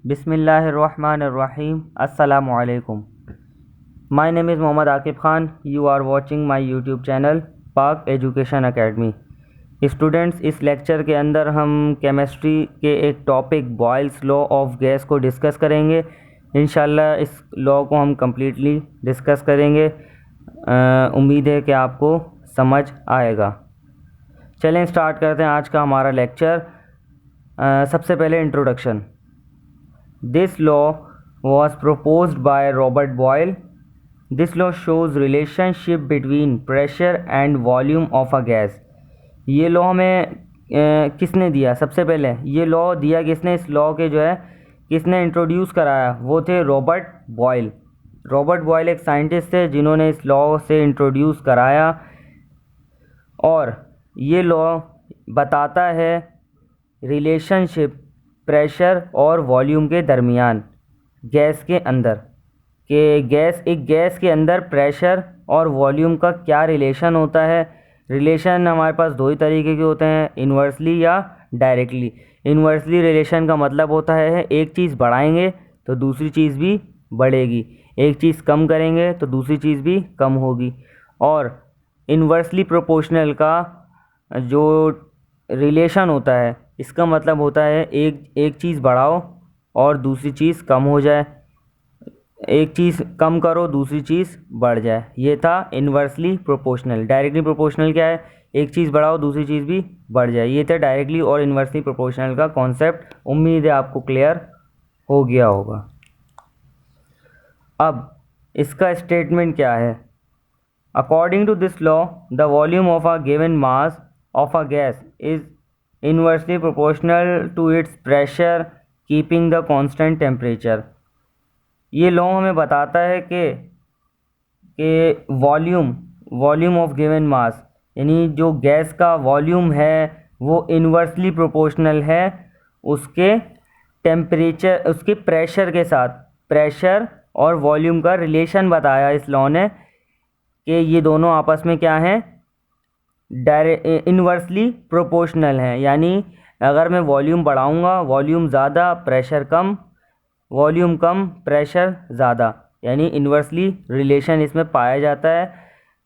बिस्मिल्लाहिर्रहमानिर्रहीम अस्सलामु अलैकुम। My name is Mohammad Aqib Khan. You are watching my YouTube channel Pak education academy. Students, इस लेक्चर के अंदर हम केमिस्ट्री के एक topic Boyle's law of gas को डिस्कस करेंगे। इंशाल्लाह इस लॉ को हम कम्प्लीटली डिस्कस करेंगे। उम्मीद है कि आपको समझ आएगा। चलें स्टार्ट करते हैं आज का हमारा लेक्चर। सबसे पहले introduction. This law was proposed by Robert Boyle. This law shows relationship between pressure and volume of a gas. ये लॉ हमें किसने दिया? सबसे पहले ये लॉ दिया किसने? इस लॉ के जो है किसने इंट्रोड्यूस कराया? वो थे रॉबर्ट बॉयल। रॉबर्ट बॉयल एक साइंटिस्ट थे जिन्होंने इस लॉ से इंट्रोड्यूस कराया, और ये लॉ बताता है रिलेशनशिप प्रेशर और वॉल्यूम के दरमियान गैस के अंदर, कि एक गैस के अंदर प्रेशर और वॉल्यूम का क्या रिलेशन होता है। रिलेशन हमारे पास दो ही तरीके के होते हैं, इन्वर्सली या डायरेक्टली। इन्वर्सली रिलेशन का मतलब होता है एक चीज़ बढ़ाएंगे तो दूसरी चीज़ भी बढ़ेगी, एक चीज़ कम करेंगे तो दूसरी चीज़ भी कम होगी। और इन्वर्सली प्रोपोर्शनल का जो रिलेशन होता है, इसका मतलब होता है एक चीज़ बढ़ाओ और दूसरी चीज़ कम हो जाए, एक चीज़ कम करो दूसरी चीज़ बढ़ जाए। ये था इन्वर्सली प्रोपोर्शनल। डायरेक्टली प्रोपोर्शनल क्या है? एक चीज़ बढ़ाओ दूसरी चीज़ भी बढ़ जाए। ये था डायरेक्टली और इन्वर्सली प्रोपोर्शनल का कॉन्सेप्ट। उम्मीद है आपको क्लियर हो गया होगा। अब इसका स्टेटमेंट क्या है? According to this law the volume of a given mass of a gas is inversely proportional to its pressure keeping the constant temperature। ये लॉ हमें बताता है कि वॉल्यूम ऑफ गिवन मास, यानी जो गैस का वॉल्यूम है वो इन्वर्सली प्रोपोर्शनल है उसके टेम्परेचर, उसके प्रेशर के साथ। प्रेशर और वॉल्यूम का रिलेशन बताया इस लॉ ने कि ये दोनों आपस में क्या हैं? इन्वर्सली प्रोपोर्शनल है। यानी अगर मैं वॉल्यूम बढ़ाऊंगा, वॉल्यूम ज़्यादा प्रेशर कम, वॉल्यूम कम प्रेशर ज़्यादा, यानी इन्वर्सली रिलेशन इसमें पाया जाता है।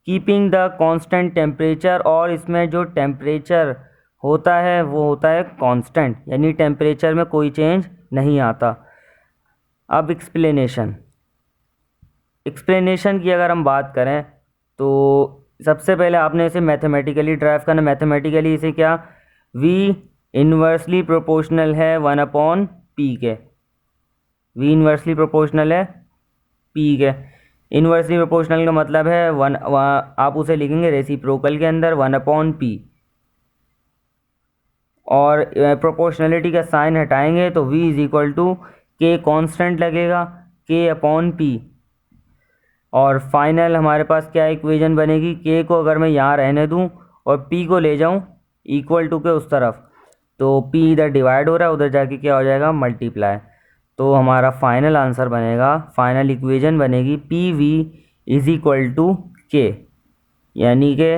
कीपिंग द कांस्टेंट टेम्परेचर, और इसमें जो टेम्परेचर होता है वो होता है कांस्टेंट, यानी टेम्परेचर में कोई चेंज नहीं आता। अब एक्सप्लेनेशन की अगर हम बात करें तो सबसे पहले आपने इसे मैथमेटिकली ड्राइव करना। मैथमेटिकली इसे क्या? V इन्वर्सली प्रोपोर्शनल है 1/P के। V इन्वर्सली प्रोपोर्शनल है P के। इन्वर्सली प्रोपोर्शनल का मतलब है आप उसे लिखेंगे रेसिप्रोकल के अंदर 1/P, और प्रोपोर्शनलिटी का साइन हटाएंगे तो V is equal to K constant लगेगा, K/P। और फाइनल हमारे पास क्या इक्वेशन बनेगी? के को अगर मैं यहाँ रहने दूँ और पी को ले जाऊँ इक्वल टू के उस तरफ, तो पी इधर डिवाइड हो रहा है, उधर जाके क्या हो जाएगा? मल्टीप्लाई। तो हमारा फाइनल आंसर बनेगा, फाइनल इक्वेशन बनेगी P V is equal to K. यानी कि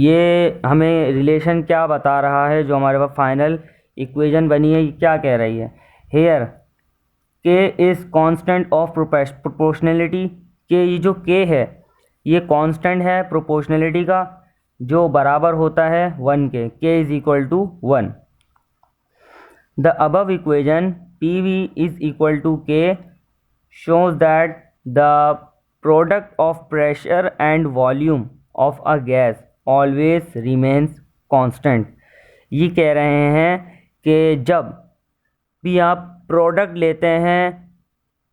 ये हमें रिलेशन क्या बता रहा है? जो हमारे पास फाइनल इक्वेशन बनी है, ये क्या कह रही है? हेयर के इज़ कॉन्स्टेंट ऑफ प्रोपोर्शनलिटी। कि ये जो के है ये कांस्टेंट है प्रोपोर्शनलिटी का, जो बराबर होता है 1 के। K is equal to 1। The above equation P V is equal to K shows that the product of pressure and volume of a gas always remains constant. ये कह रहे हैं कि जब भी आप प्रोडक्ट लेते हैं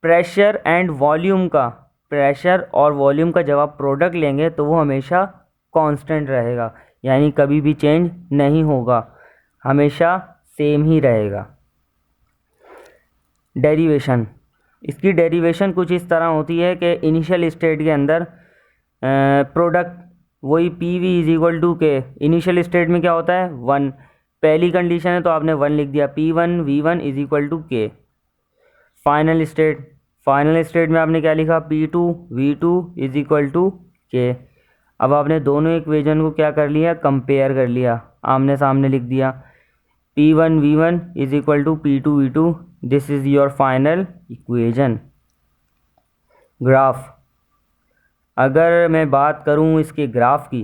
प्रेशर एंड वॉल्यूम का, प्रेशर और वॉल्यूम का जब आप प्रोडक्ट लेंगे तो वो हमेशा कांस्टेंट रहेगा, यानी कभी भी चेंज नहीं होगा, हमेशा सेम ही रहेगा। डेरिवेशन, इसकी डेरिवेशन कुछ इस तरह होती है कि इनिशियल स्टेट के अंदर प्रोडक्ट वही P V is equal to K. Initial state में क्या होता है? 1। पहली कंडीशन है तो आपने 1 लिख दिया, P1 V1 is equal to K. Final state में आपने क्या लिखा? P2 V2 is equal to के। अब आपने दोनों इक्वेशन को क्या कर लिया? कंपेयर कर लिया, आमने सामने लिख दिया। P1V1 is equal to P2V2। This is your final equation. Graph, अगर मैं बात करूं इसके ग्राफ की,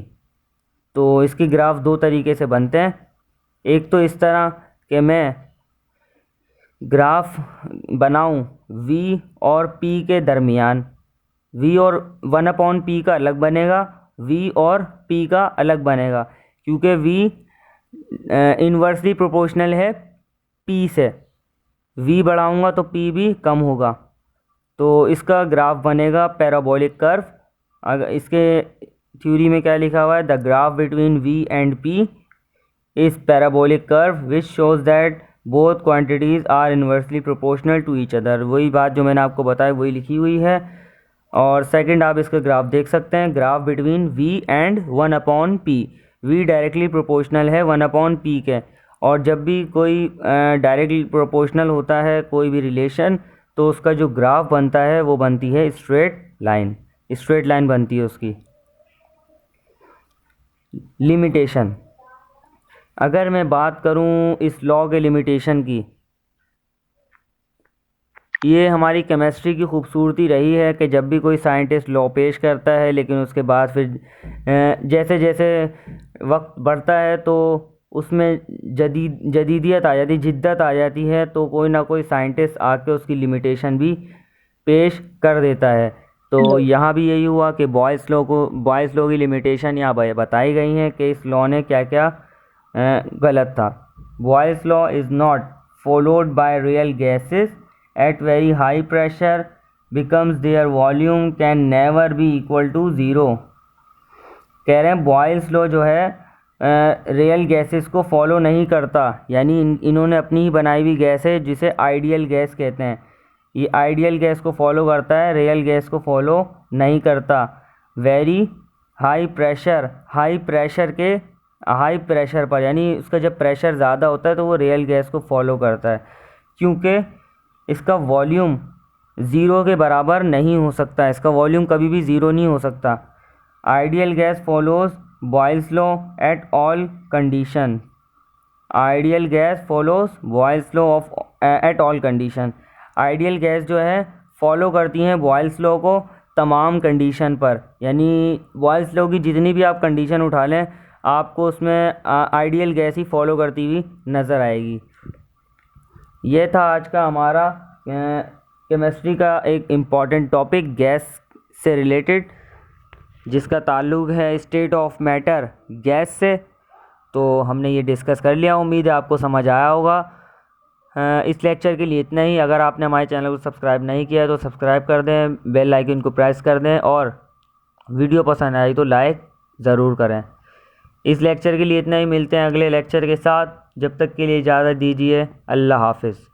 तो इसके ग्राफ दो तरीके से बनते हैं। एक तो इस तरह कि मैं ग्राफ बनाऊं V और P के दरमियान। V और 1/P का अलग बनेगा, V और P का अलग बनेगा, क्योंकि V इन्वर्सली प्रोपोर्शनल है P से। V बढ़ाऊंगा तो P भी कम होगा, तो इसका ग्राफ बनेगा पैराबोलिक कर्व। अगर इसके थ्योरी में क्या लिखा हुआ है, the graph between V and P is parabolic curve which shows that both quantities are inversely proportional to each other. वही बात जो मैंने आपको बताया वही लिखी हुई है। और सेकंड, आप इसका ग्राफ देख सकते हैं, graph between V and 1/P। V directly proportional है 1/P के, और जब भी कोई डायरेक्टली प्रोपोर्शनल होता है कोई भी रिलेशन, तो उसका जो ग्राफ बनता है वो बनती है स्ट्रेट लाइन। स्ट्रेट लाइन बनती है उसकी। लिमिटेशन, अगर मैं बात करूं इस लॉ के लिमिटेशन की, ये हमारी केमिस्ट्री की खूबसूरती रही है कि जब भी कोई साइंटिस्ट लॉ पेश करता है, लेकिन उसके बाद फिर जैसे जैसे वक्त बढ़ता है तो उसमें जदीदियत आ जाती, जिद्दत आ जाती है, तो कोई ना कोई साइंटिस्ट आके उसकी लिमिटेशन भी पेश कर देता है। तो यहाँ भी यही हुआ कि बॉयज़ लॉ की लिमिटेशन यहाँ बताई गई हैं कि इस लॉ ने क्या क्या गलत था। Boys law is not followed by real gases at very high pressure becomes their volume can never be equal to 0। कह रहे हैं बॉयल्स लॉ जो है रियल गैसेस को फॉलो नहीं करता, यानी इन्होंने अपनी ही बनाई हुई गैस है जिसे आइडियल गैस कहते हैं। ये आइडियल गैस को फॉलो करता है, रियल गैस को फॉलो नहीं करता। Very high pressure, high pressure पर, यानी उसका जब प्रेशर ज़्यादा होता है तो वो रियल गैस को फॉलो करता है, क्योंकि इसका वॉल्यूम ज़ीरो के बराबर नहीं हो सकता। इसका वॉल्यूम कभी भी ज़ीरो नहीं हो सकता। Ideal gas follows Boyle's law at all condition. Ideal gas follows boils law of at all condition. Ideal gas जो है फॉलो करती हैं बॉयल्स लॉ को तमाम कंडीशन पर, यानी बॉयल्स लॉ की जितनी भी आप कंडीशन उठा लें, आपको उसमें आइडियल गैस ही फॉलो करती हुई नज़र आएगी। ये था आज का हमारा केमिस्ट्री का एक इम्पॉर्टेंट टॉपिक गैस से रिलेटेड, जिसका ताल्लुक़ है स्टेट ऑफ मैटर गैस से। तो हमने ये डिस्कस कर लिया, उम्मीद है आपको समझ आया होगा। इस लेक्चर के लिए इतना ही। अगर आपने हमारे चैनल को सब्सक्राइब नहीं किया है तो सब्सक्राइब कर दें, बेल आइकन को प्रेस कर दें, और वीडियो पसंद आई तो लाइक ज़रूर करें। इस लेक्चर के लिए इतना ही, मिलते हैं अगले लेक्चर के साथ। जब तक के लिए इजाज़त दीजिए, अल्लाह हाफ़िज़।